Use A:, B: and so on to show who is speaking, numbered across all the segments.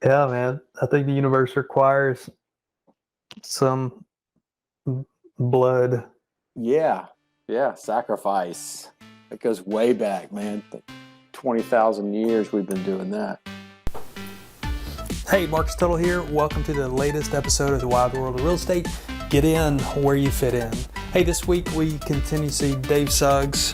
A: Yeah, man. I think the universe requires some blood.
B: Yeah, yeah, sacrifice. It goes way back, man. 20,000 years we've been doing that.
A: Hey, Marcus Tuttle here. Welcome to the latest episode of the Wild World of Real Estate. Get in where you fit in. Hey, this week we continue to see Dave Suggs'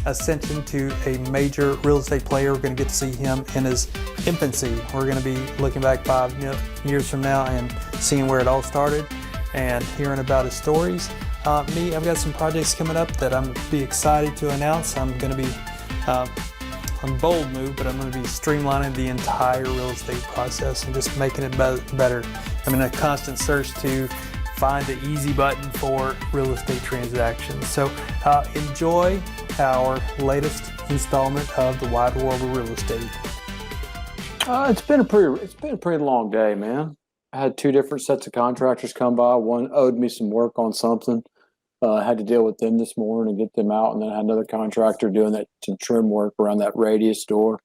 A: ascension to a major real estate player. We're going to get to see him in his infancy. We're going to be looking back 5 years from now and seeing where it all started and hearing about his stories. I've got some projects coming up that I'm be excited to announce. I'm going to be a bold move, but I'm going to be streamlining the entire real estate process and just making it better. I'm in a constant search to find the easy button for real estate transactions. So enjoy our latest installment of the Wide World of Real Estate.
B: It's been a pretty long day, man. I had two different sets of contractors come by. One owed me some work on something. I had to deal with them this morning and get them out, and then I had another contractor doing some trim work around that radius store.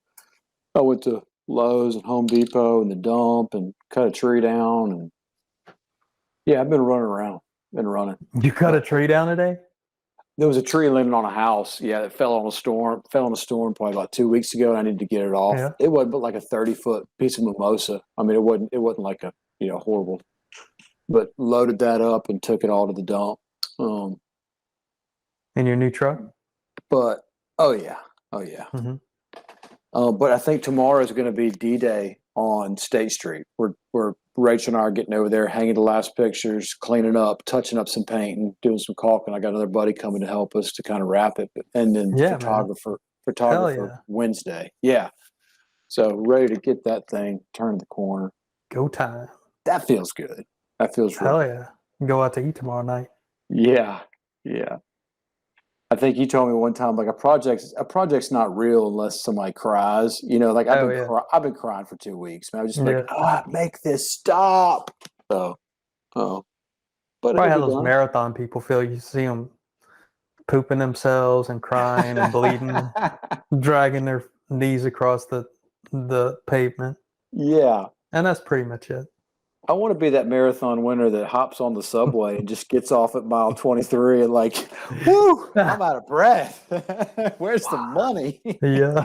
B: I went to Lowe's and Home Depot and the dump and cut a tree down, and yeah, I've been running around. Been running.
A: You cut a tree down today?
B: There was a tree landing on a house. Yeah, it fell in a storm probably about 2 weeks ago, and I needed to get it off.
A: Yeah.
B: It wasn't but like a 30-foot piece of mimosa. I mean, it wasn't like a horrible, but loaded that up and took it all to the dump.
A: In your new truck?
B: But oh yeah.
A: Mm-hmm.
B: But I think tomorrow is going to be D-Day on State Street. Where Rachel and I are getting over there, hanging the last pictures, cleaning up, touching up some painting, doing some caulking. I got another buddy coming to help us to kind of wrap it, and then photographer Wednesday. Yeah. So ready to get that thing turned the corner.
A: Go time.
B: That feels good. That feels
A: hell
B: really
A: yeah. Go out to eat tomorrow night.
B: Yeah. I think you told me one time, like a project's not real unless somebody cries. I've been crying for 2 weeks, man. I was just make this stop. But
A: probably how those marathon people feel. You see them pooping themselves and crying and bleeding, dragging their knees across the pavement.
B: Yeah,
A: and that's pretty much it.
B: I want to be that marathon winner that hops on the subway and just gets off at mile 23 and like, whoo, I'm out of breath. Where's the money?
A: Yeah.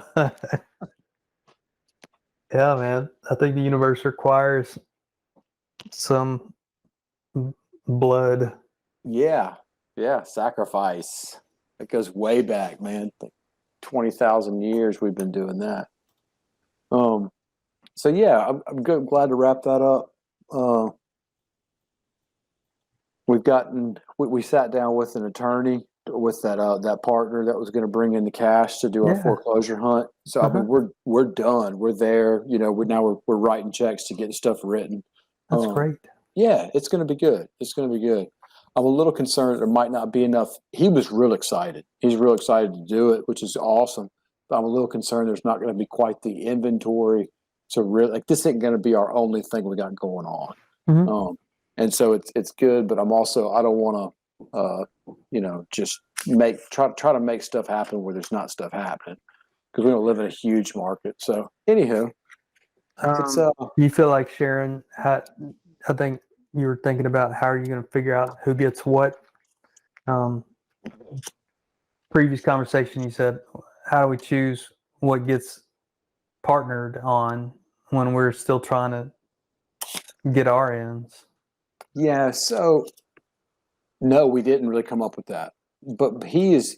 A: Yeah, man. I think the universe requires some blood.
B: Yeah. Sacrifice. It goes way back, man. 20,000 years we've been doing that. So yeah, I'm good. Glad to wrap that up. We sat down with an attorney with that partner that was going to bring in the cash to do our foreclosure hunt. So I mean, we're done. We're there. We're writing checks to get stuff written.
A: That's great.
B: Yeah, it's going to be good. It's going to be good. I'm a little concerned there might not be enough. He was real excited. He's real excited to do it, which is awesome. But I'm a little concerned there's not going to be quite the inventory. So really, like, this ain't going to be our only thing we got going on.
A: Mm-hmm.
B: And so it's good, but I don't want to, just try to make stuff happen where there's not stuff happening, because we don't live in a huge market. So anywho,
A: you feel like sharing? I think you were thinking about how are you going to figure out who gets what. Previous conversation, you said, how do we choose what gets partnered on when we're still trying to get our ends?
B: Yeah, so no, we didn't really come up with that. But he's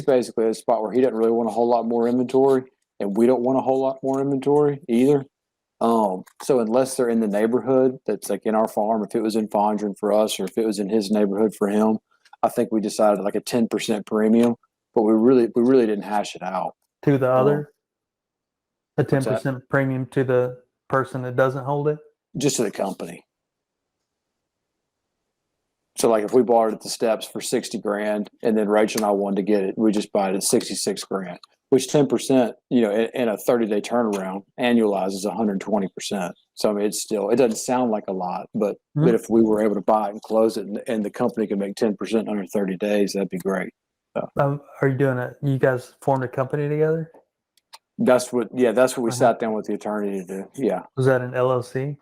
B: basically at a spot where he doesn't really want a whole lot more inventory, and we don't want a whole lot more inventory either. So unless they're in the neighborhood that's like in our farm, if it was in Fondren for us, or if it was in his neighborhood for him, I think we decided like a 10% premium, but we really didn't hash it out.
A: To the other? A 10% premium to the person that doesn't hold it?
B: Just to the company. So like if we bought it at the steps for $60,000 and then Rachel and I wanted to get it, we just buy it at $66,000, which 10%, in a 30-day turnaround annualizes 120%. So I mean, it doesn't sound like a lot, but if we were able to buy it and close it and the company could make 10% under 30 days, that'd be great. So.
A: Are you doing it? You guys formed a company together?
B: That's what we sat down with the attorney to do. Yeah.
A: Was that an LLC?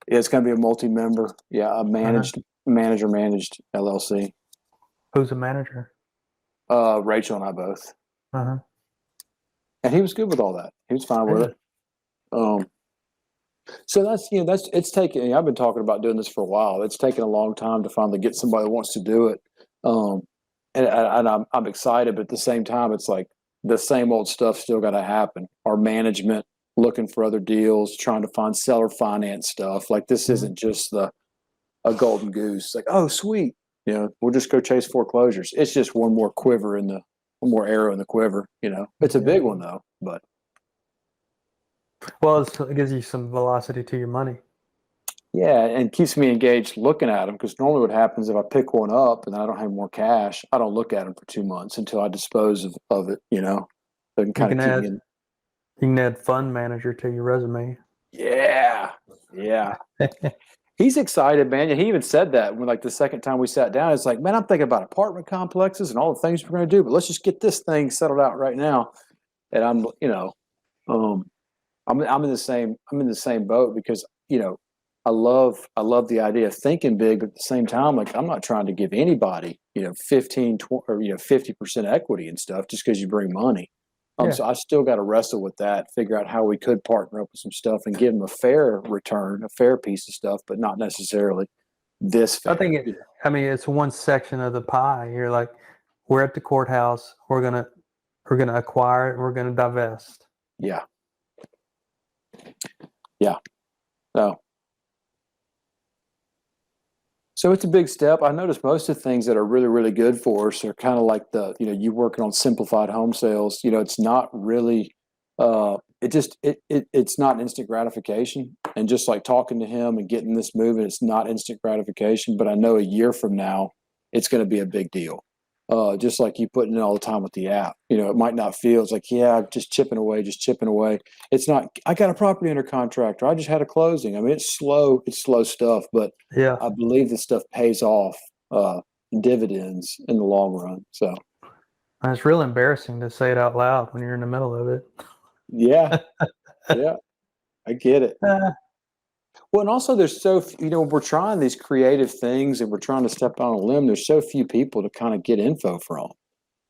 B: It's going to be a multi-member. Yeah. A manager managed LLC.
A: Who's the manager?
B: Rachel and I both.
A: Uh-huh.
B: And he was good with all that. He was fine with it. So it's taken, I've been talking about doing this for a while. It's taken a long time to finally get somebody that wants to do it. And I'm excited, but at the same time, it's like the same old stuff still got to happen. Our management looking for other deals, trying to find seller finance stuff. Like this isn't just a golden goose. Like, oh, sweet. We'll just go chase foreclosures. It's just one more one more arrow in the quiver. It's a big one though, but.
A: Well, it gives you some velocity to your money.
B: Yeah, and keeps me engaged looking at them, because normally what happens if I pick one up and I don't have more cash, I don't look at them for 2 months until I dispose of it, So it can kind of keep me in.
A: You can add fund manager to your resume.
B: Yeah. He's excited, man. And he even said that when, like, the second time we sat down, it's like, man, I'm thinking about apartment complexes and all the things we're going to do, but let's just get this thing settled out right now. And I'm in the same boat, because I love the idea of thinking big, but at the same time, like, I'm not trying to give anybody 15, 20, or 50% equity and stuff just because you bring money. So I still got to wrestle with that, figure out how we could partner up with some stuff and give them a fair return, a fair piece of stuff, but not necessarily this fair.
A: I think it's one section of the pie. You're like, we're at the courthouse, we're gonna acquire it, we're gonna divest.
B: Yeah. So it's a big step. I noticed most of the things that are really, really good for us are kind of like you working on simplified home sales. It's not really, it's not instant gratification. And just like talking to him and getting this moving, it's not instant gratification. But I know a year from now, it's going to be a big deal. Just like you putting in all the time with the app. It might not feel, it's like, yeah, just chipping away. It's not, I got a property under contract, or I just had a closing. I mean, it's slow stuff, but
A: yeah,
B: I believe this stuff pays off dividends in the long run. So
A: it's real embarrassing to say it out loud when you're in the middle of it.
B: Yeah. I get it. Well, and also there's we're trying these creative things and we're trying to step on a limb. There's so few people to kind of get info from,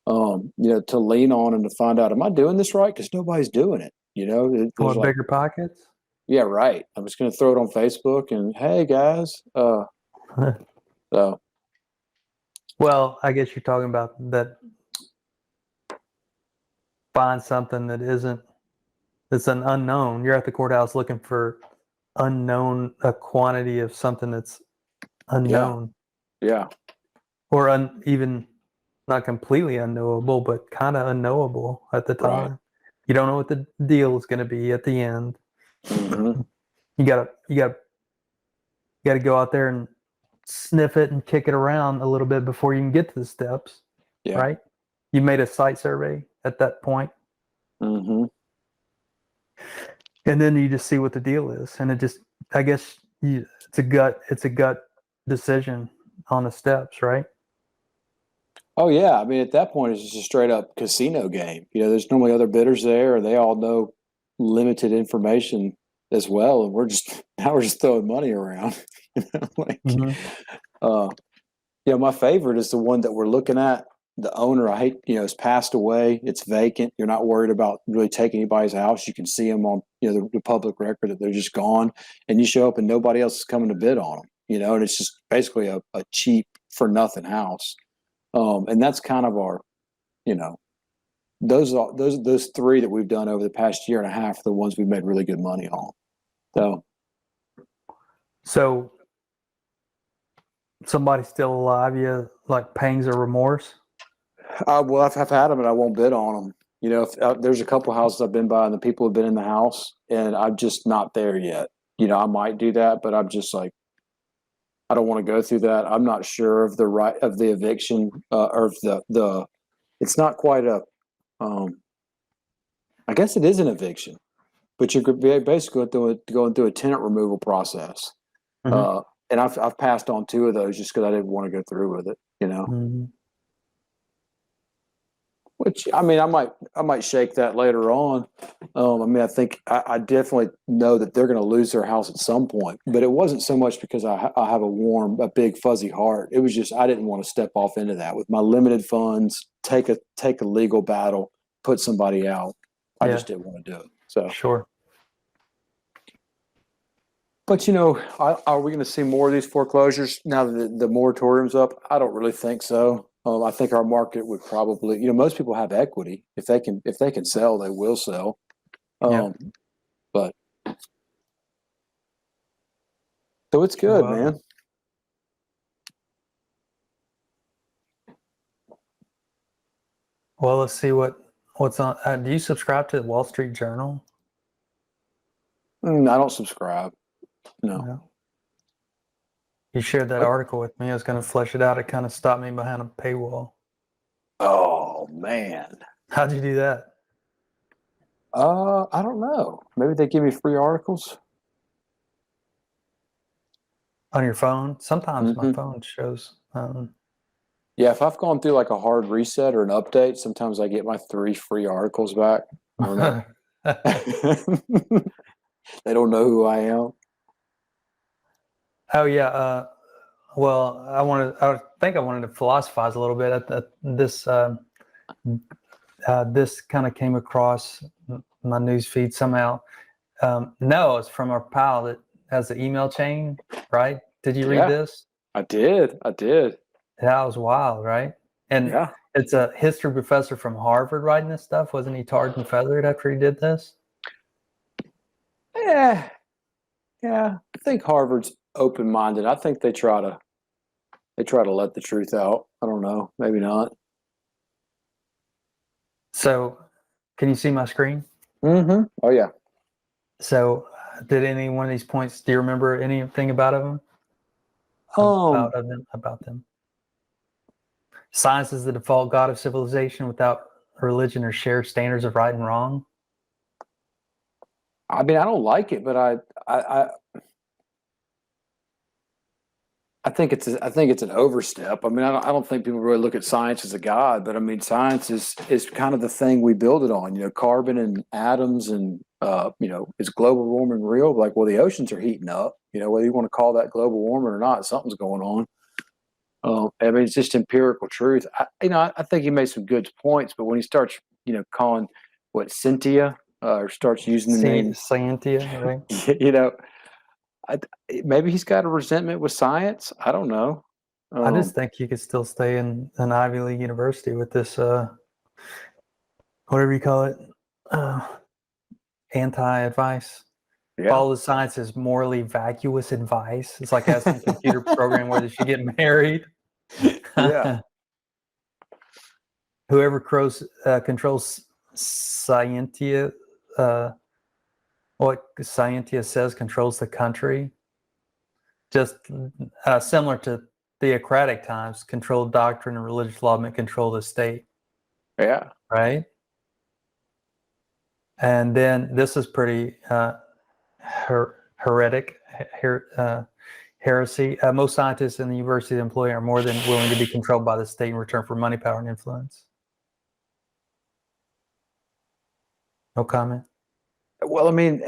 B: to lean on and to find out, am I doing this right? Because nobody's doing it.
A: Want bigger pockets?
B: Yeah, right. I'm just going to throw it on Facebook and, hey guys. So.
A: Well, I guess you're talking about that. Find something that's an unknown. You're at the courthouse looking for a quantity of something that's unknown.
B: Yeah.
A: Or even not completely unknowable, but kind of unknowable at the time. Right. You don't know what the deal is going to be at the end.
B: Mm-hmm.
A: You gotta go out there and sniff it and kick it around a little bit before you can get to the steps. Yeah. Right? You made a site survey at that point.
B: Mm-hmm.
A: And then you just see what the deal is. And it's a gut decision on the steps, right?
B: Oh yeah. I mean, at that point, it's just a straight up casino game. There's normally other bidders there, and they all know limited information as well. And we're just throwing money around. My favorite is the one that we're looking at. The owner, has passed away. It's vacant. You're not worried about really taking anybody's house. You can see them on, the public record that they're just gone, and you show up and nobody else is coming to bid on them, and it's just basically a cheap for nothing house. And that's kind of our, those three that we've done over the past year and a half are the ones we've made really good money on.
A: So somebody still alive, you like pangs of remorse?
B: Well, I've had them and I won't bid on them. If there's a couple houses I've been by and the people have been in the house and I'm just not there yet. I might do that, but I'm just like, I don't want to go through that. I'm not sure of the right of the eviction or the. It's not quite a. I guess it is an eviction, but you're basically going through a tenant removal process. Mm-hmm. And I've passed on 2 of those just because I didn't want to go through with it.
A: Mm-hmm.
B: Which I mean, I might shake that later on. I mean, I definitely know that they're going to lose their house at some point. But it wasn't so much because I have a big fuzzy heart. It was just I didn't want to step off into that with my limited funds. Take a legal battle, put somebody out. I
A: Yeah,
B: just didn't want to do it. So,
A: sure.
B: but are we going to see more of these foreclosures now that the moratorium's up? I don't really think so. I think our market would probably, most people have equity. If they can sell, they will sell.
A: Yeah.
B: But so it's good,
A: Well,
B: man.
A: well, let's see what's on. Do you subscribe to the Wall Street Journal?
B: I don't subscribe. No.
A: No. You shared that
B: What?
A: article with me. I was going to flesh it out. It kind of stopped me behind a paywall.
B: Oh man.
A: How'd you do that?
B: I don't know. Maybe they give me free articles.
A: On your phone? Sometimes my
B: Hmm.
A: phone shows.
B: Yeah, if I've gone through like a hard reset or an update, sometimes I get my 3 free articles back. I don't know. They don't know who I am.
A: Oh yeah. Well, I think I wanted to philosophize a little bit. This kind of came across my news feed somehow. No, it's from our pal that has the email chain, right? Did you read
B: Yeah,
A: this?
B: I did. I did.
A: That was wild, right? And
B: Yeah.
A: it's a history professor from Harvard writing this stuff. Wasn't he tarred and feathered after he did this?
B: Yeah. Yeah. I think Harvard's open-minded. I think they try to let the truth out. I don't know. Maybe not.
A: So, can you see my screen?
B: Mm-hmm. Oh yeah.
A: So, did any one of these points? Do you remember anything about them?
B: Um,
A: About them. Science is the default god of civilization without religion or shared standards of right and wrong.
B: I mean, I don't like it, but I think it's an overstep. I mean, I don't think people really look at science as a god, but I mean, science is kind of the thing we build it on. Carbon and atoms, and is global warming real? Like, well, the oceans are heating up. Whether you want to call that global warming or not, something's going on. I mean, it's just empirical truth. I think he made some good points, but when he starts, calling what Cynthia, or starts using the name,
A: Scientia, right?
B: you know, I, maybe he's got a resentment with science. I don't know.
A: I just think you could still stay in an Ivy League university with this, whatever you call it, anti-advice.
B: Yeah,
A: Follow the science is morally vacuous advice. It's like asking a computer program whether she get married.
B: yeah,
A: Whoever controls Scientia, what Scientia says controls the country. Just similar to theocratic times, controlled doctrine and religious law meant control the state.
B: yeah.
A: Right? And then this is pretty heretic, heresy. Most scientists in the university employ are more than willing to be controlled by the state in return for money, power, and influence. No comment.
B: Well, I mean,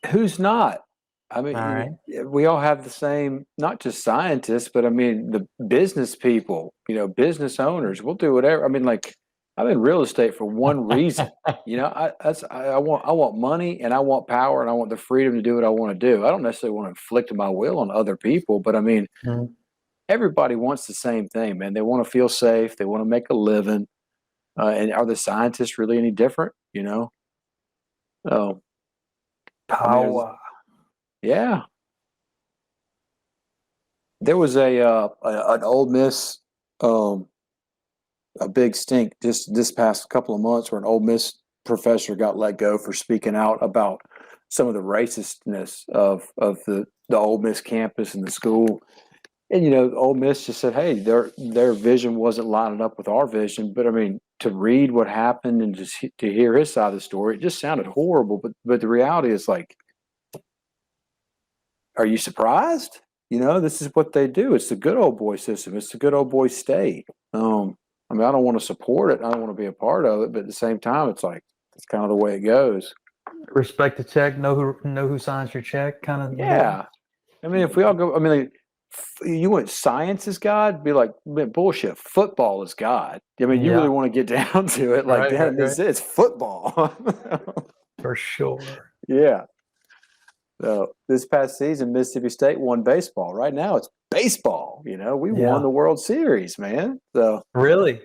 B: who's not? I mean,
A: All right.
B: we all have the same, not just scientists, but I mean, the business people, business owners, we'll do whatever. I mean, like, I'm in real estate for one reason. I want money, and I want power, and I want the freedom to do what I want to do. I don't necessarily want to inflict my will on other people, but I mean, everybody wants the same thing, man. They want to feel safe. They want to make a living. And are the scientists really any different? Oh, I mean,
A: Power.
B: yeah. There was an Ole Miss, a big stink just this past couple of months, where an Ole Miss professor got let go for speaking out about some of the racistness of the Ole Miss campus and the school. And Ole Miss just said, "Hey, their vision wasn't lining up with our vision." But I mean, to read what happened and just to hear his side of the story, it just sounded horrible. But the reality is, like, are you surprised? This is what they do. It's the good old boy system. It's the good old boy state. I mean, I don't want to support it. I don't want to be a part of it, but at the same time, it's like, it's kind of the way it goes.
A: Respect the check, know who signs your check, kind of deal.
B: Yeah. I mean, if we all go, I mean, you want science is God? Be like, man, bullshit. Football is God. I mean, you really want to get down to it like that. Right. It's football.
A: For sure.
B: Yeah. So this past season, Mississippi State won baseball. Right now, it's baseball. You know, we won the World Series, man. So
A: really,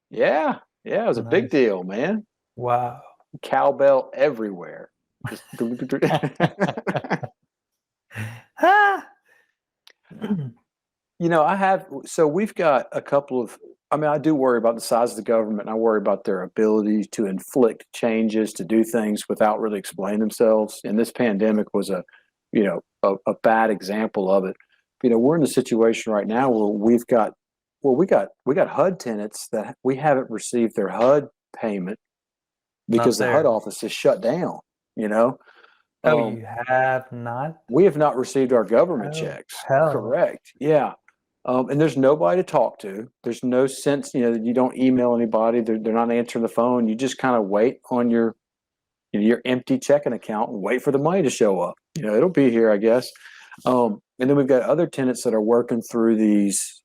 B: yeah, it was a big deal, man.
A: Wow,
B: cowbell everywhere. Just You know, we've got a couple of, I mean, I do worry about the size of the government, and I worry about their ability to inflict changes, to do things without really explaining themselves. And this pandemic was a bad example of it. You know, we're in a situation right now where we got HUD tenants that we haven't received their HUD payment because the HUD office is shut down, you know.
A: You have not?
B: We have not received our government checks.
A: Hell.
B: Correct. Yeah. And there's nobody to talk to. There's no sense, you know, you don't email anybody. They're not answering the phone. You just kind of wait on your empty checking account and wait for the money to show up. You know, it'll be here, I guess. And then we've got other tenants that are working through these,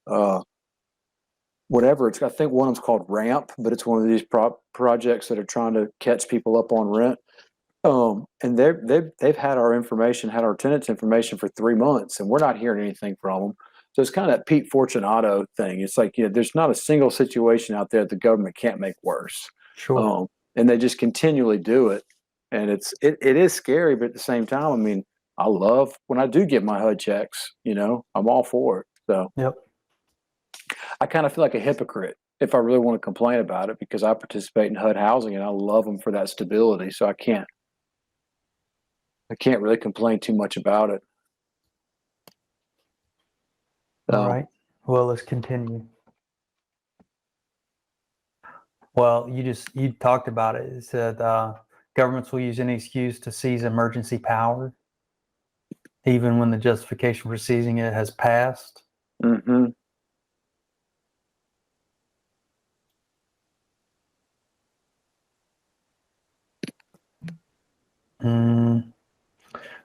B: whatever. I think one of them's called Ramp, but it's one of these projects that are trying to catch people up on rent. And they've had our tenants' information for 3 months, and we're not hearing anything from them. So it's kind of that Pete Fortunato thing. It's like, you know, there's not a single situation out there that the government can't make worse.
A: Sure.
B: And they just continually do it. And it is scary, but at the same time, I mean, I love when I do get my HUD checks, you know, I'm all for it. So
A: yep.
B: I kind of feel like a hypocrite if I really want to complain about it, because I participate in HUD housing and I love them for that stability. So I can't really complain too much about it.
A: All right. Well, let's continue. Well, you talked about it. It said governments will use any excuse to seize emergency power, even when the justification for seizing it has passed.
B: Mm-hmm.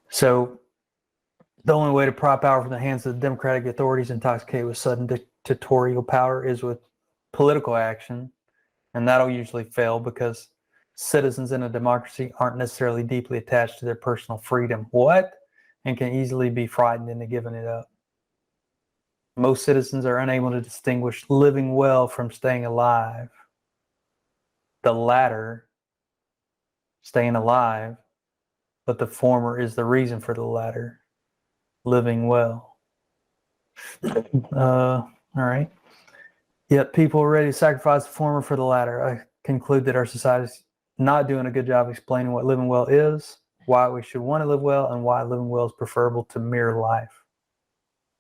A: So the only way to prop power from the hands of the democratic authorities intoxicated with sudden dictatorial power is with political action. And that'll usually fail because citizens in a democracy aren't necessarily deeply attached to their personal freedom. What? And can easily be frightened into giving it up. Most citizens are unable to distinguish living well from staying alive. The latter, staying alive, but the former is the reason for the latter, living well. All right. Yet people are ready to sacrifice the former for the latter. I conclude that our society is not doing a good job explaining what living well is, why we should want to live well, and why living well is preferable to mere life.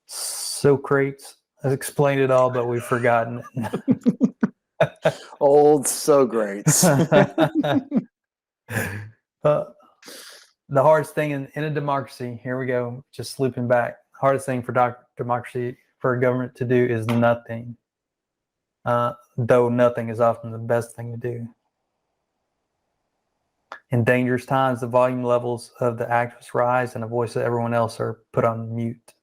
A: Socrates has explained it all, but we've forgotten it.
B: Old Socrates.
A: The hardest thing in a democracy, here we go, just looping back, the hardest thing for democracy, for a government to do is nothing. Though nothing is often the best thing to do. In dangerous times, the volume levels of the activists rise and the voice of everyone else are put on mute.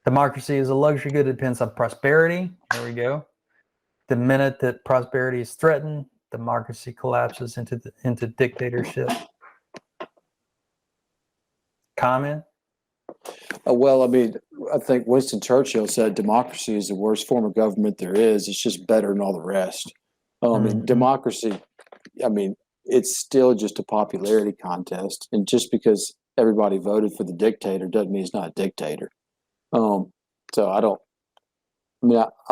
A: Democracy is a luxury good that depends on prosperity. There we go. The minute that prosperity is threatened, democracy collapses into dictatorship. Comment?
B: Well, I mean, I think Winston Churchill said democracy is the worst form of government there is. It's just better than all the rest. And democracy, I mean, it's still just a popularity contest. And just because everybody voted for the dictator doesn't mean he's not a dictator. So I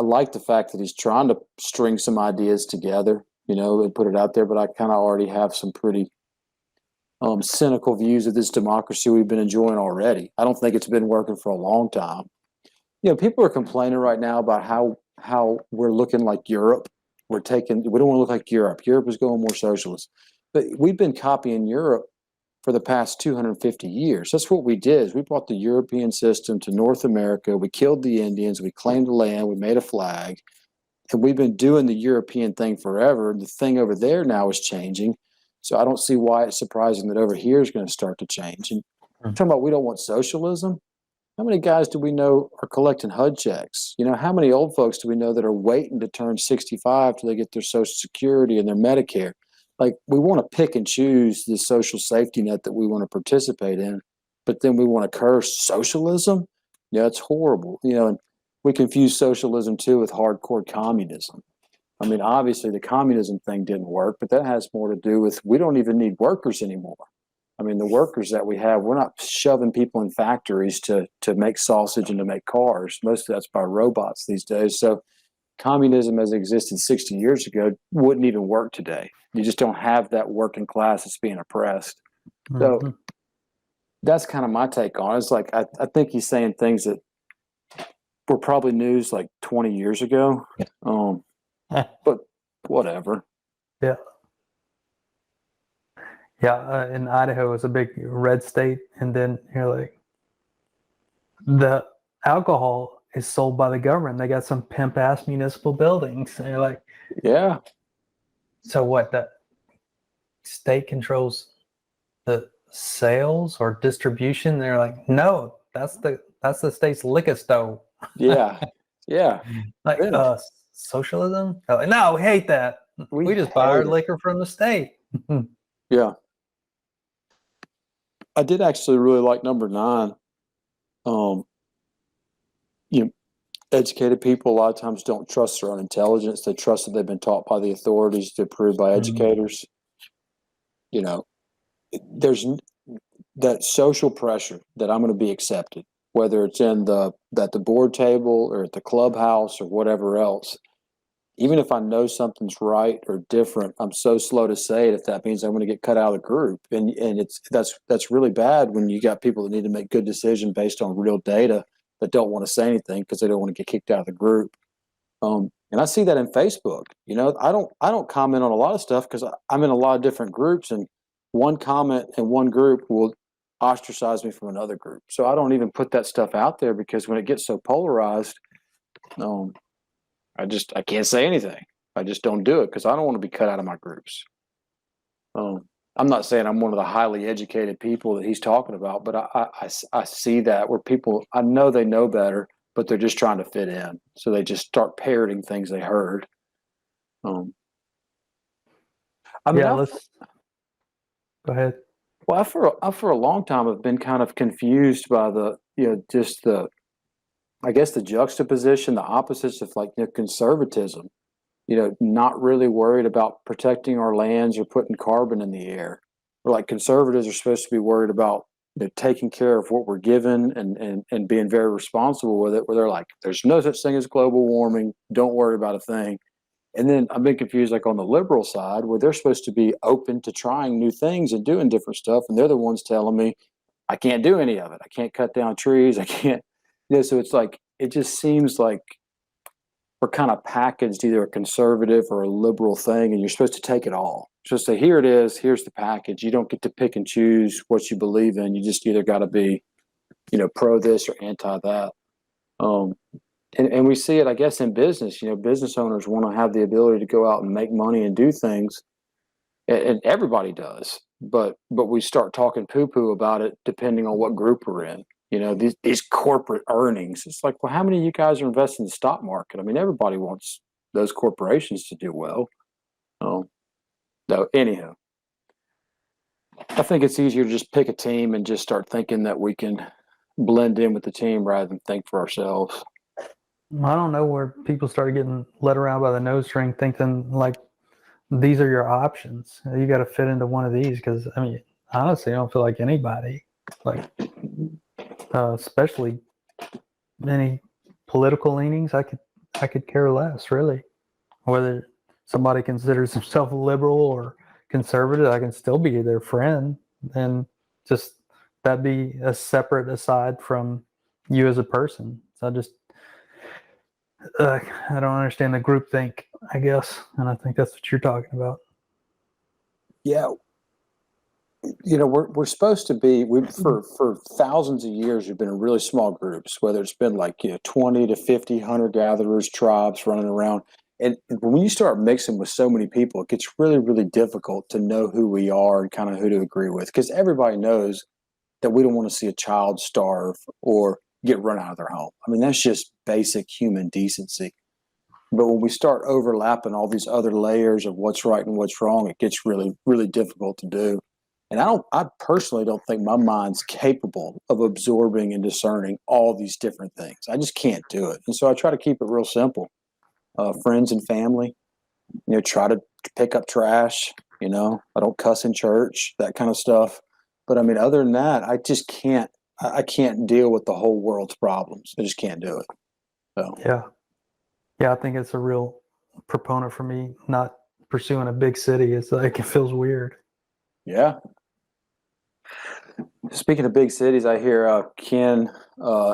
B: like the fact that he's trying to string some ideas together, you know, and put it out there, but I kind of already have some pretty cynical views of this democracy we've been enjoying already. I don't think it's been working for a long time. You know, people are complaining right now about how we're looking like Europe. We don't want to look like Europe. Europe is going more socialist. But we've been copying Europe for the past 250 years. That's what we did. We brought the European system to North America. We killed the Indians. We claimed the land. We made a flag. and we've been doing the European thing forever. The thing over there now is changing. So I don't see why it's surprising that over here is going to start to change. And talking about we don't want socialism. How many guys do we know are collecting HUD checks? How many old folks do we know that are waiting to turn 65 till they get their Social Security and their Medicare? Like, we want to pick and choose the social safety net that we want to participate in, but then we want to curse socialism? Yeah, it's horrible. And we confuse socialism too with hardcore communism. I mean, obviously the communism thing didn't work, but that has more to do with we don't even need workers anymore. I mean, the workers that we have, we're not shoving people in factories to make sausage and to make cars. Most of that's by robots these days. So communism as it existed 60 years ago wouldn't even work today. You just don't have that working class that's being oppressed. So that's kind of my take on it. It's like, I think he's saying things that were probably news like 20 years ago. But whatever.
A: Yeah. Yeah, and Idaho is a big red state, and then you're like, the alcohol is sold by the government. They got some pimp ass municipal buildings, and you're like,
B: yeah.
A: So what? The state controls the sales or distribution? They're like, no, that's the state's liquor store.
B: Yeah, yeah.
A: Like socialism? Like, no, we hate that. We just buy our liquor from the state.
B: Yeah. I did actually really like number 9. Educated people a lot of times don't trust their own intelligence. They trust that they've been taught by the authorities to approved by educators. There's that social pressure that I'm going to be accepted, whether it's at the board table or at the clubhouse or whatever else. Even if I know something's right or different, I'm so slow to say it if that means I'm going to get cut out of the group. And that's really bad when you got people that need to make good decisions based on real data that don't want to say anything because they don't want to get kicked out of the group. And I see that in Facebook. I don't comment on a lot of stuff because I'm in a lot of different groups, and one comment in one group will ostracize me from another group. So I don't even put that stuff out there because when it gets so polarized, I can't say anything. I just don't do it because I don't want to be cut out of my groups. I'm not saying I'm one of the highly educated people that he's talking about, but I see that where people, I know they know better, but they're just trying to fit in. So they just start parroting things they heard. Go
A: ahead.
B: Well, for a long time, I've been kind of confused by I guess the juxtaposition, the opposites of conservatism, not really worried about protecting our lands or putting carbon in the air. Or like conservatives are supposed to be worried about taking care of what we're given and being very responsible with it, where they're like, there's no such thing as global warming. Don't worry about a thing. And then I've been confused like on the liberal side where they're supposed to be open to trying new things and doing different stuff. And they're the ones telling me I can't do any of it. I can't cut down trees. I can't. So it's like, it just seems like we're kind of packaged either a conservative or a liberal thing, and you're supposed to take it all. You're supposed to say, here it is, here's the package. You don't get to pick and choose what you believe in. You just either got to be, pro this or anti that. And we see it, I guess, in business. Business owners want to have the ability to go out and make money and do things, and everybody does. But we start talking poo-poo about it depending on what group we're in. These corporate earnings. It's like, well, how many of you guys are investing in the stock market? I mean, everybody wants those corporations to do well. Anyhow, I think it's easier to just pick a team and just start thinking that we can blend in with the team rather than think for ourselves.
A: I don't know where people started getting led around by the nose string thinking like these are your options. You got to fit into one of these because, I mean, honestly, I don't feel like anybody, especially any political leanings, I could care less, really. Whether somebody considers himself liberal or conservative, I can still be their friend, and just that be a separate aside from you as a person. So I don't understand the groupthink, I guess, and I think that's what you're talking about.
B: Yeah. We're supposed to be, for thousands of years, we've been in really small groups, whether it's been 20 to 50 hunter-gatherers, tribes running around. And when you start mixing with so many people, it gets really, really difficult to know who we are and kind of who to agree with, because everybody knows that we don't want to see a child starve or get run out of their home. I mean, that's just basic human decency. But when we start overlapping all these other layers of what's right and what's wrong, it gets really, really difficult to do. And I personally don't think my mind's capable of absorbing and discerning all these different things. I just can't do it. And so I try to keep it real simple. Friends and family, try to pick up trash. I don't cuss in church, that kind of stuff. But I mean, other than that, I just can't. I can't deal with the whole world's problems. I just can't do it. So
A: yeah, I think it's a real proponent for me not pursuing a big city. It's like it feels weird.
B: Yeah. Speaking of big cities, I hear Ken.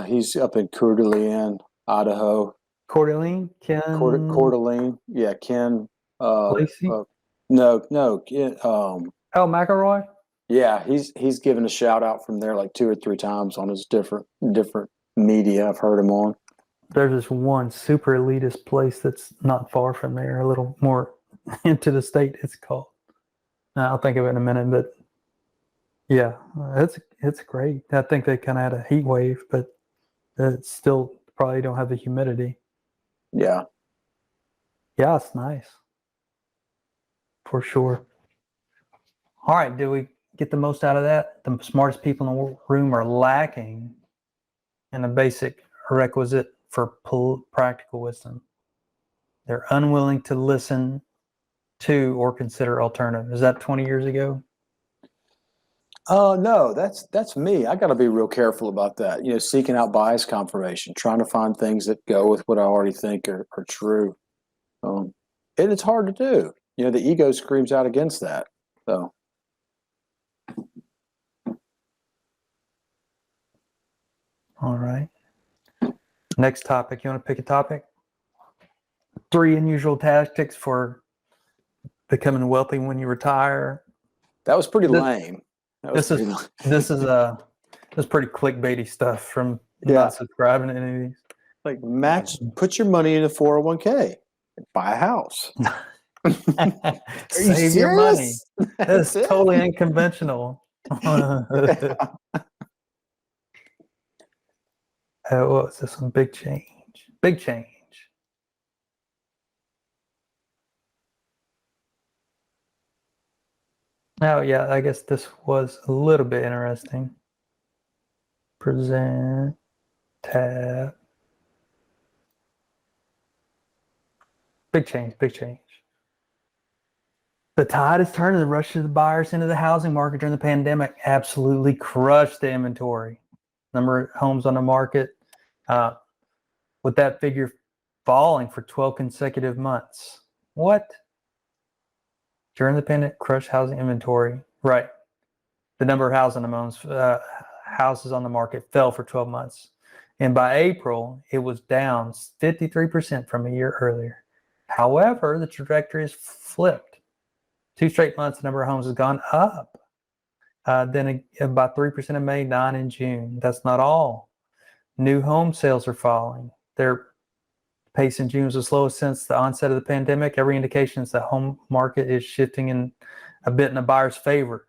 B: He's up in Coeur d'Alene, Idaho.
A: Coeur d'Alene, Ken.
B: Coeur d'Alene, yeah, Ken.
A: Lacey.
B: No. Ken,
A: McElroy.
B: Yeah, he's given a shout out from there like 2 or 3 times on his different media. I've heard him on.
A: There's this one super elitist place that's not far from there, a little more into the state. It's called. I'll think of it in a minute, but yeah, it's great. I think they kind of had a heat wave, but it's still probably don't have the humidity.
B: Yeah,
A: it's nice for sure. All right, did we get the most out of that? The smartest people in the room are lacking in a basic requisite for practical wisdom. They're unwilling to listen to or consider alternative. Is that 20 years ago?
B: no, that's me. I got to be real careful about that. Seeking out bias confirmation, trying to find things that go with what I already think are true. And it's hard to do. The ego screams out against that. So.
A: All right. Next topic. You want to pick a topic? 3 unusual tactics for becoming wealthy when you retire.
B: That was pretty lame.
A: This is pretty clickbaity stuff from not subscribing to any of these.
B: Like, put your money in a 401k and buy a house.
A: Save your money. That's totally unconventional. What was this one? Big change. Big change. Oh, yeah, I guess this was a little bit interesting. Present, tab. Big change, big change. The tide is turning. The rush of the buyers into the housing market during the pandemic absolutely crushed the inventory. Number of homes on the market, with that figure falling for 12 consecutive months. What? During the pandemic, crushed housing inventory. Right. The number of houses on the market fell for 12 months. And by April, it was down 53% from a year earlier. However, the trajectory is flipped. 2 straight months, the number of homes has gone up. Then about 3% in May, 9% in June. That's not all. New home sales are falling. Their pace in June was the slowest since the onset of the pandemic. Every indication is the home market is shifting a bit in the buyer's favor.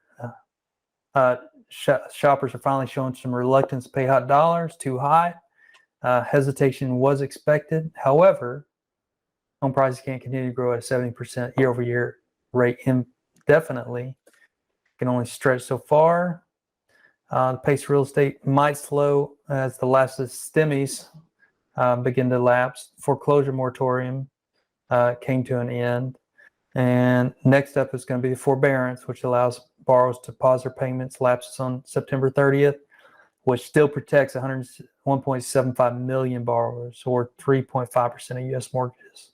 A: Shoppers are finally showing some reluctance to pay hot dollars, too high. Hesitation was expected. However, home prices can't continue to grow at a 70% year-over-year rate indefinitely. Can only stretch so far. The pace of real estate might slow as the last of the stimmies begin to lapse. Foreclosure moratorium came to an end. And next up is going to be the forbearance, which allows borrowers to pause their payments, lapses on September 30th, which still protects 1.75 million borrowers, or 3.5% of U.S. mortgages.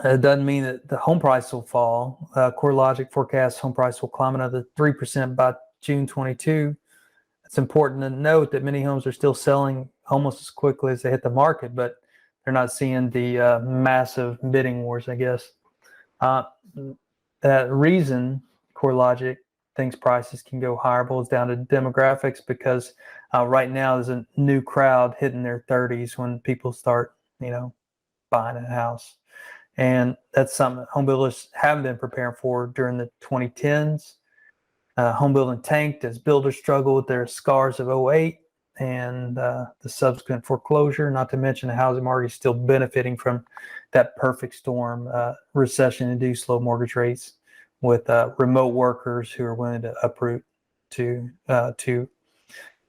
A: It doesn't mean that the home price will fall. CoreLogic forecasts home price will climb another 3% by June 22. It's important to note that many homes are still selling almost as quickly as they hit the market, but they're not seeing the massive bidding wars, I guess. That reason CoreLogic thinks prices can go higher boils down to demographics, because right now there's a new crowd hitting their 30s when people start buying a house. And that's something that home builders have been preparing for during the 2010s. Home building tanked as builders struggled with their scars of '08 and the subsequent foreclosure, not to mention the housing market is still benefiting from that perfect storm, recession-induced low mortgage rates with remote workers who are willing to uproot to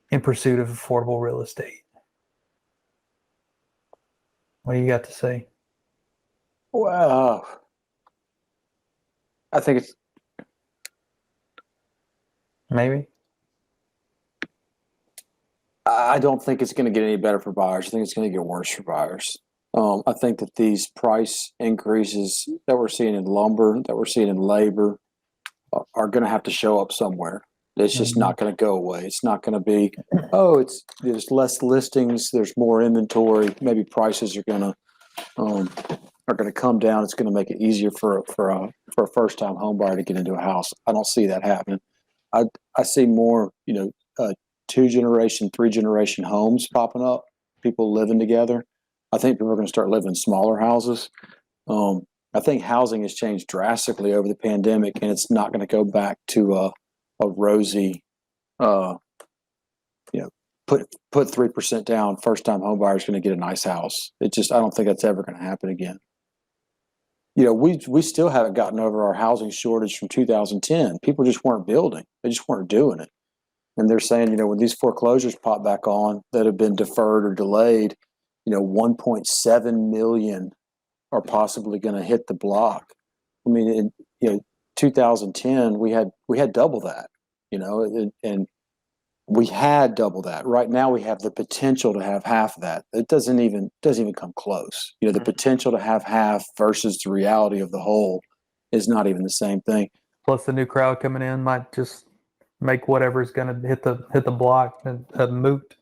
A: in pursuit of affordable real estate. What do you got to say?
B: Well, I think it's
A: Maybe.
B: I don't think it's going to get any better for buyers. I think it's going to get worse for buyers. I think that these price increases that we're seeing in lumber, that we're seeing in labor, are going to have to show up somewhere. It's just not going to go away. It's not going to be, there's less listings, there's more inventory. Maybe prices are going to come down. It's going to make it easier for a first time home buyer to get into a house. I don't see that happening. I see more, 2-generation, 3-generation homes popping up, people living together. I think people are going to start living in smaller houses. I think housing has changed drastically over the pandemic, and it's not going to go back to a rosy, put 3% down, first time home buyer is going to get a nice house. I don't think that's ever going to happen again. We still haven't gotten over our housing shortage from 2010. People just weren't building. They just weren't doing it. And they're saying, when these foreclosures pop back on that have been deferred or delayed, 1.7 million are possibly going to hit the block. I mean, in 2010, we had double that, and we had double that. Right now, we have the potential to have half of that. It doesn't even come close. The potential to have half versus the reality of the whole is not even the same thing.
A: Plus, the new crowd coming in might just make whatever's going to hit the block a moot.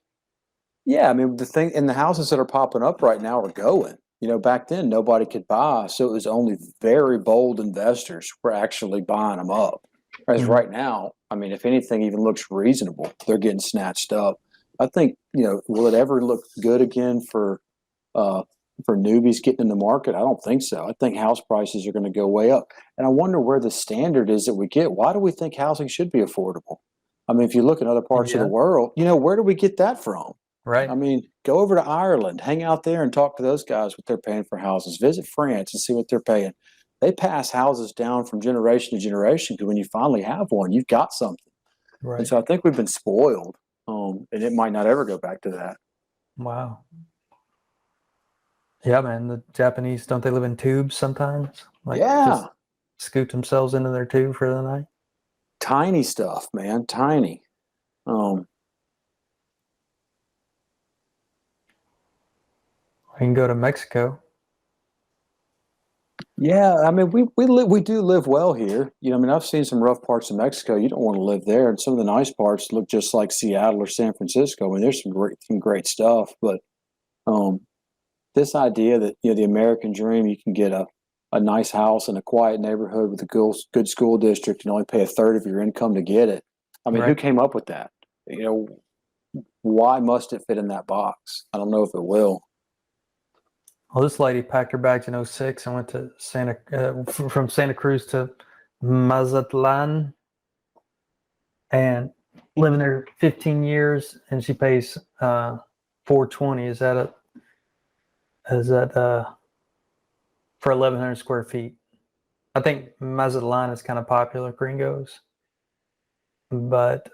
B: Yeah, I mean, the houses that are popping up right now are going. Back then nobody could buy, so it was only very bold investors were actually buying them up. Whereas right now, I mean, if anything even looks reasonable, they're getting snatched up. I think, will it ever look good again for newbies getting in the market? I don't think so. I think house prices are going to go way up. And I wonder where the standard is that we get. Why do we think housing should be affordable? I mean, if you look in other parts of the world, where do we get that from?
A: Right.
B: I mean, go over to Ireland, hang out there and talk to those guys what they're paying for houses. Visit France and see what they're paying. They pass houses down from generation to generation because when you finally have one, you've got something.
A: Right.
B: And so I think we've been spoiled, and it might not ever go back to that.
A: Wow. Yeah, man. The Japanese, don't they live in tubes sometimes? Just scoot themselves into their tube for the night.
B: Tiny stuff, man. Tiny.
A: I can go to Mexico.
B: Yeah, I mean, we do live well here. I've seen some rough parts of Mexico. You don't want to live there, and some of the nice parts look just like Seattle or San Francisco. I mean, there's some great stuff, but this idea that the American dream, you can get a nice house in a quiet neighborhood with a good school district and only pay a third of your income to get it. I mean, Who came up with that? Why must it fit in that box? I don't know if it will.
A: Well, this lady packed her bags in '06 and went to from Santa Cruz to Mazatlan and living there 15 years, and she pays $420. Is that for 1,100 square feet? I think Mazatlan is kind of popular, gringos, but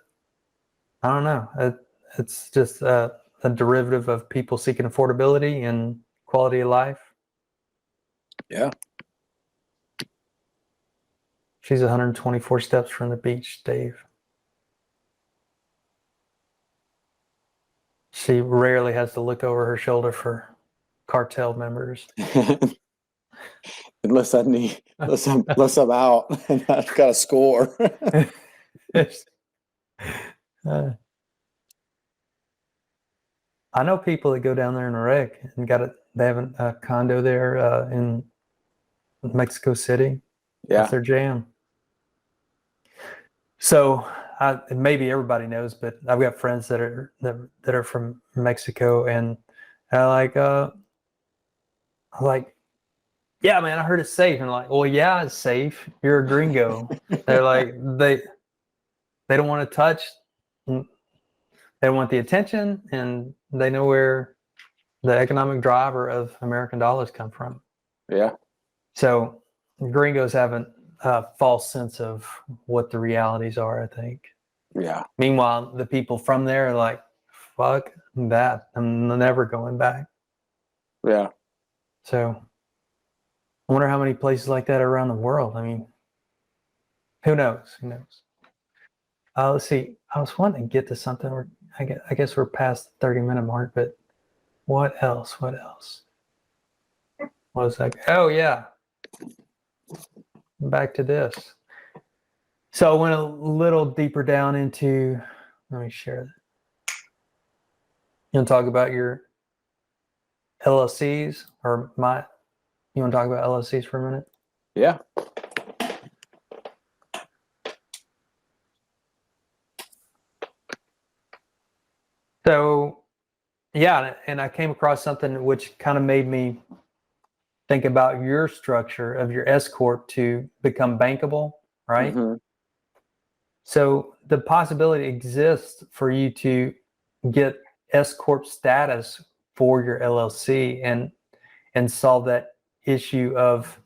A: I don't know. It's just a derivative of people seeking affordability and quality of life.
B: Yeah.
A: She's 124 steps from the beach, Dave. She rarely has to look over her shoulder for cartel members.
B: unless I'm out and I've got a score.
A: I know people that go down there in a wreck and they have a condo there in Mexico City.
B: Yeah.
A: That's their jam. So maybe everybody knows, but I've got friends that are from Mexico, and I was like, yeah, man, I heard it's safe. And like, well, yeah, it's safe. You're a gringo. They're like, they don't want to touch. They want the attention, and they know where the economic driver of American dollars come from.
B: Yeah.
A: So gringos have a false sense of what the realities are, I think.
B: Yeah.
A: Meanwhile, the people from there are like, fuck that. I'm never going back.
B: Yeah.
A: So I wonder how many places like that are around the world. I mean, who knows? Who knows? Let's see. I was wanting to get to something. I guess we're past the 30-minute mark, but what else? What else? What was that? Oh, yeah. Back to this. So I went a little deeper down into, let me share that. You want to talk about your LLCs or you want to talk about LLCs for a minute?
B: Yeah.
A: So, yeah, and I came across something which kind of made me think about your structure of your S corp to become bankable, right?
B: Mm-hmm.
A: So the possibility exists for you to get S corp status for your LLC and solve that issue of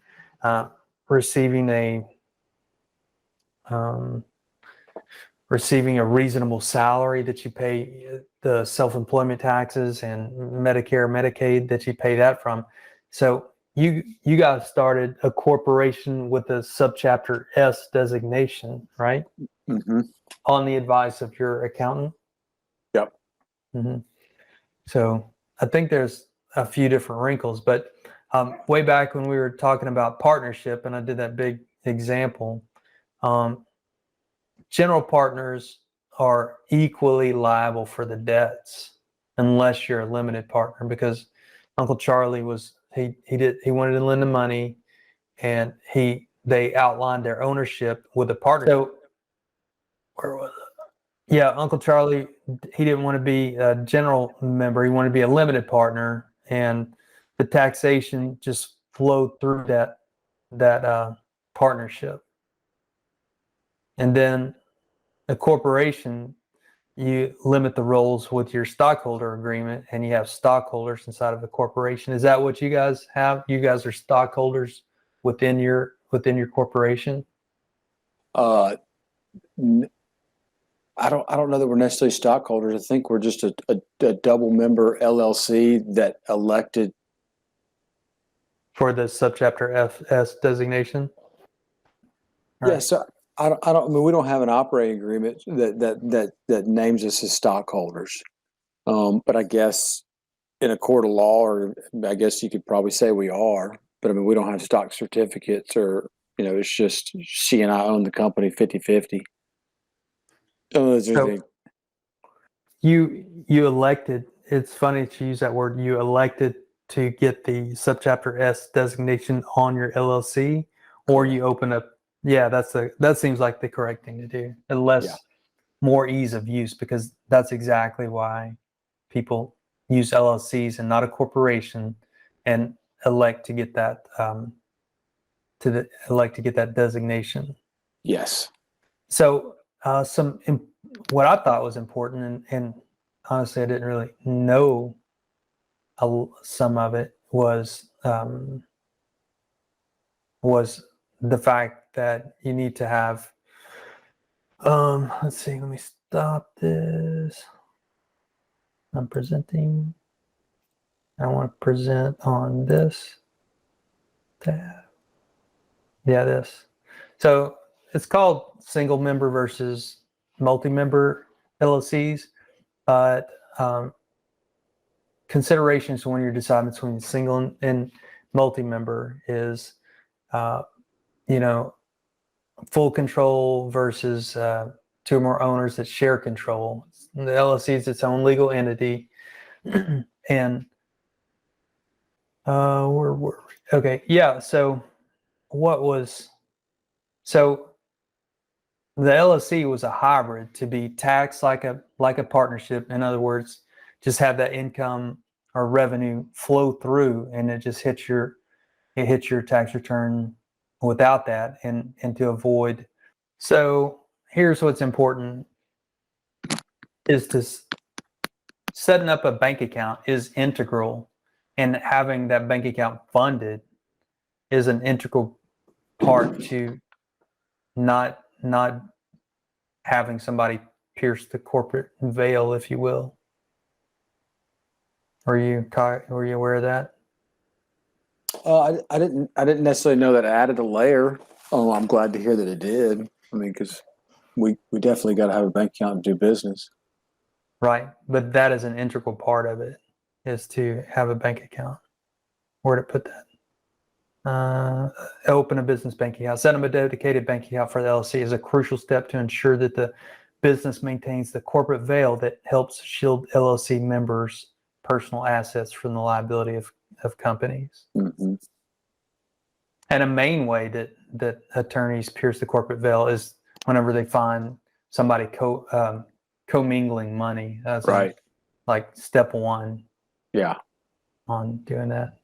A: receiving a reasonable salary that you pay the self-employment taxes and Medicare, Medicaid that you pay that from. So you guys started a corporation with a subchapter S designation, right?
B: Mm-hmm.
A: On the advice of your accountant.
B: Yep.
A: Mm-hmm. So I think there's a few different wrinkles, but way back when we were talking about partnership, and I did that big example, general partners are equally liable for the debts unless you're a limited partner, because Uncle Charlie he wanted to lend the money, and they outlined their ownership with a partner. So where was it? Yeah, Uncle Charlie, he didn't want to be a general member. He wanted to be a limited partner, and the taxation just flowed through that partnership. And then a corporation, you limit the roles with your stockholder agreement, and you have stockholders inside of the corporation. Is that what you guys have? You guys are stockholders within your corporation?
B: I don't know that we're necessarily stockholders. I think we're just a double member LLC that elected
A: For the subchapter FS designation?
B: Yeah,
A: Right.
B: so I mean, we don't have an operating agreement that names us as stockholders. But I guess in a court of law, or I guess you could probably say we are, but I mean, we don't have stock certificates, or, it's just she and I own the company 50-50.
A: So you elected, it's funny that you use that word, you elected to get the subchapter S designation on your LLC, or you open up, yeah, that seems like the correct thing to do, unless more ease of use, because that's exactly why people use LLCs and not a corporation, and elect to get that designation.
B: Yes.
A: So what I thought was important, and honestly, I didn't really know some of it, was the fact that you need to have. Let's see. Let me stop this. I'm presenting. I want to present on this tab. Yeah, this. So it's called single member versus multi-member LLCs, but considerations when you're deciding between single and multi-member is, full control versus two or more owners that share control. The LLC is its own legal entity, and where were we? Okay, yeah. So the LLC was a hybrid to be taxed like a partnership. In other words, just have that income or revenue flow through, and it just hits your tax return without that, and to avoid. So here's what's important: is to setting up a bank account is integral, and having that bank account funded is an integral part to not having somebody pierce the corporate veil, if you will. Were you aware of that?
B: I didn't necessarily know that added a layer. Oh, I'm glad to hear that it did. I mean, because we definitely got to have a bank account and do business.
A: Right, but that is an integral part of it, is to have a bank account. Where to put that? Open a business bank account. Set up a dedicated bank account for the LLC is a crucial step to ensure that the business maintains the corporate veil that helps shield LLC members' personal assets from the liability of companies.
B: Mm-hmm.
A: And a main way that attorneys pierce the corporate veil is whenever they find somebody commingling money. That's
B: right.
A: Like step one.
B: Yeah.
A: On doing that.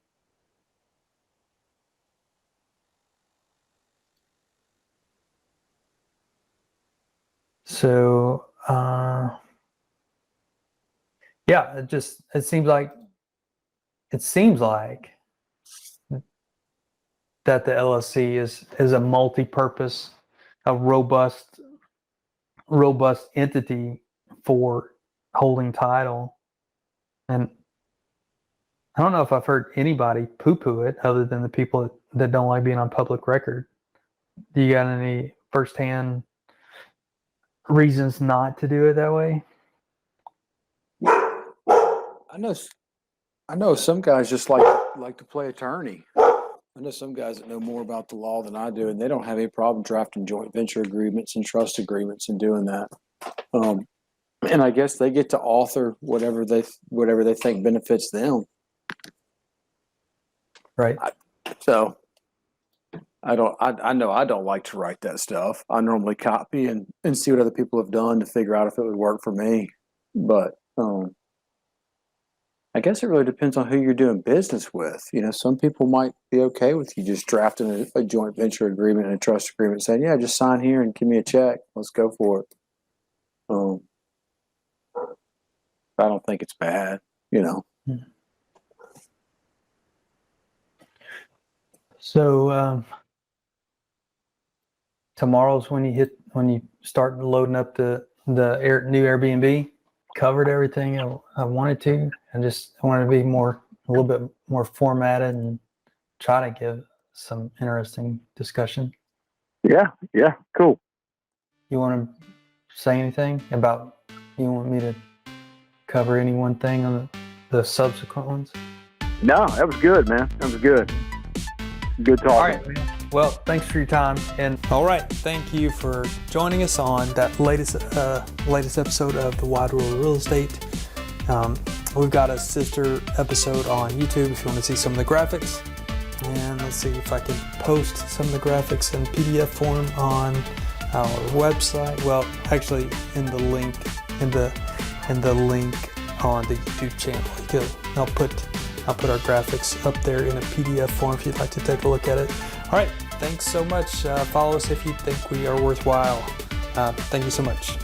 A: So yeah, it seems like that the LLC is a multi-purpose, a robust entity for holding title. And I don't know if I've heard anybody poo-poo it other than the people that don't like being on public record. Do you got any firsthand reasons not to do it that way?
B: I know some guys just like to play attorney. I know some guys that know more about the law than I do, and they don't have any problem drafting joint venture agreements and trust agreements and doing that. And I guess they get to author whatever they think benefits them.
A: Right.
B: So I know I don't like to write that stuff. I normally copy and see what other people have done to figure out if it would work for me. But I guess it really depends on who you're doing business with. You know, some people might be okay with you just drafting a joint venture agreement and a trust agreement saying, yeah, just sign here and give me a check. Let's go for it. I don't think it's bad, you know.
A: So tomorrow's when you start loading up the new Airbnb. Covered everything I wanted to. I wanted to be a little bit more formatted and try to give some interesting discussion.
B: Yeah, cool.
A: You want to say anything about? You want me to cover any one thing on the subsequent ones?
B: No, that was good, man. That was good. Good talking.
A: All right, man. Well, thanks for your time. And all right, thank you for joining us on that latest episode of the Wide World of Real Estate. We've got a sister episode on YouTube if you want to see some of the graphics. And let's see if I can post some of the graphics in PDF form on our website. Well, actually, in the link on the YouTube channel. I'll put our graphics up there in a PDF form if you'd like to take a look at it. All right, thanks so much. Follow us if you think we are worthwhile. Thank you so much.